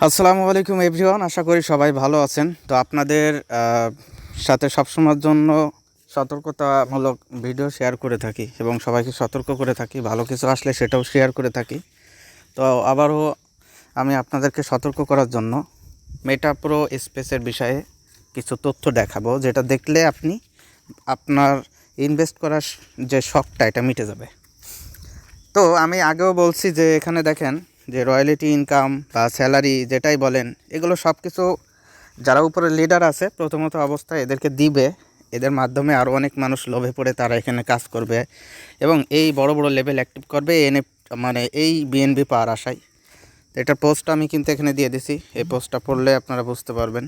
আসসালামু আলাইকুম এভরিওয়ান, আশা করি সবাই ভালো আছেন। তো আপনাদের সাথে সবসময়ের জন্য সতর্কতামূলক ভিডিও শেয়ার করে থাকি এবং সবাইকে সতর্ক করে থাকি। ভালো কিছু আসলে সেটাও শেয়ার করে থাকি। তো আবারও আমি আপনাদেরকে সতর্ক করার জন্য মেটা প্রো স্পেসের বিষয়ে কিছু তথ্য দেখাবো, যেটা দেখলে আপনি আপনার ইনভেস্ট করার যে শখটা এটা মিটে যাবে। তো আমি আগেও বলছি যে এখানে দেখেন যে রয়্যালিটি ইনকাম বা স্যালারি যেটাই বলেন, এগুলো সব কিছু যারা উপরে লিডার আছে প্রথমত অবস্থায় এদেরকে দিবে। এদের মাধ্যমে আরও অনেক মানুষ লোভে পড়ে তারা এখানে কাজ করবে এবং এই বড় বড় লেভেল অ্যাক্টিভ করবে এই বিএনবি পাওয়ার আশায়। তো এটার পোস্ট আমি কিন্তু এখানে দিয়ে দিছি, এই পোস্টটা পড়লে আপনারা বুঝতে পারবেন।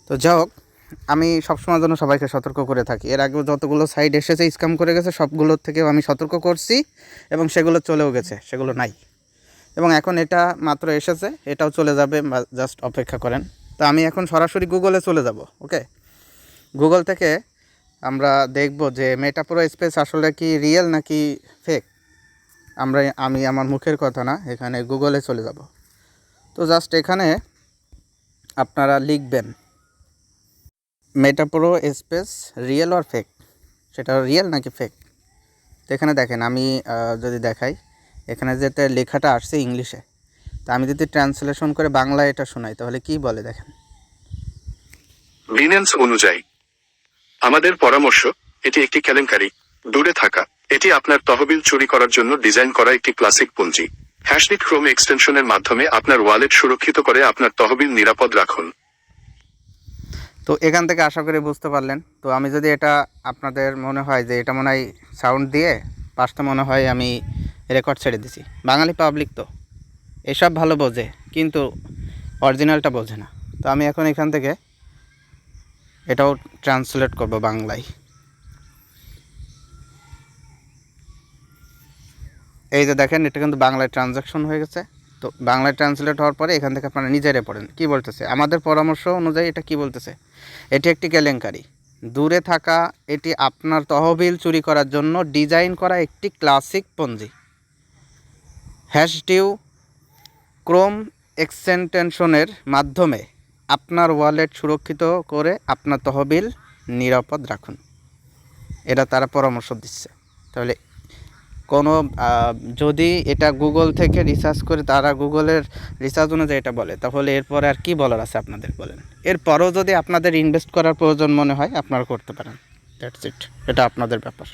তো যাই হোক, আমি সবসময় জন্য সবাইকে সতর্ক করে থাকি। এর আগেও যতগুলো সাইট এসেছে স্ক্যাম করে গেছে সবগুলোর থেকেও আমি সতর্ক করছি এবং সেগুলো চলেও গেছে, সেগুলো নাই। এবং এখন এটা মাত্র এসেছে, এটাও চলে যাবে, জাস্ট অপেক্ষা করেন। তো আমি এখন সরাসরি গুগলে চলে যাব। ওকে, গুগল থেকে আমরা দেখব যে মেটা প্রো স্পেস আসলে কি রিয়েল নাকি ফেক। আমি আমার মুখের কথা না, এখানে গুগলে চলে যাব। তো জাস্ট এখানে আপনারা লিখবেন Meta Pro Space real or fake, সেটা রিয়েল নাকি ফেক। তো এখানে দেখেন, আমি যদি দেখাই, এখানে যেতে লেখাটা আসছে ইংলিশে, তা আমি যদি ট্রান্সলেশন করে বাংলায় এটা শোনাই তাহলে কি বলে দেখেন। বিনেন্স অনুযায়ী আমাদের পরামর্শ, এটি একটি কেলেঙ্কারি। দূরে থাকা, এটি আপনার তহবিল চুরি করার জন্য ডিজাইন করা একটি ক্লাসিক পুঁজি। হ্যাশট্যাগ ক্রোম এক্সটেনশনের মাধ্যমে আপনার ওয়ালেট সুরক্ষিত করে আপনার তহবিল নিরাপদ রাখুন। তো এখান থেকে আশা করি বুঝতে পারলেন। তো আমি যদি এটা আপনাদের মনে হয় যে এটা মনে হয় সাউন্ড দিয়ে পাঁচটা মনে হয় আমি রেকর্ড ছেড়ে দিছি, বাঙালি পাবলিক তো এসব ভালো বোঝে কিন্তু অরিজিনালটা বোঝে না। তো আমি এখন এখান থেকে এটাও ট্রান্সলেট করব বাংলায়। এই যে দেখেন, এটা কিন্তু বাংলায় ট্রানজাকশন হয়ে গেছে। তো বাংলায় ট্রান্সলেট হওয়ার পরে এখান থেকে আপনারা নিজেরাই পড়েন কী বলতেছে। আমাদের পরামর্শ অনুযায়ী এটা কি বলতেছে, এটি একটি কেলেঙ্কারি। দূরে থাকা, এটি আপনার তহবিল চুরি করার জন্য ডিজাইন করা একটি ক্লাসিক পঞ্জি। হ্যাশডিউ ক্রোম এক্সটেনশনের মাধ্যমে আপনার ওয়ালেট সুরক্ষিত করে আপনার তহবিল নিরাপদ রাখুন। এটা তারা পরামর্শ দিচ্ছে। তাহলে কোনো যদি এটা গুগল থেকে রিসার্চ করে, তারা গুগলের রিসার্চ অনুযায়ী এটা বলে, তাহলে এরপরে আর কি বলার আছে আপনাদের বলেন। এরপরও যদি আপনাদের ইনভেস্ট করার প্রয়োজন মনে হয় আপনারা করতে পারেন, দ্যাটস ইট, এটা আপনাদের ব্যাপার।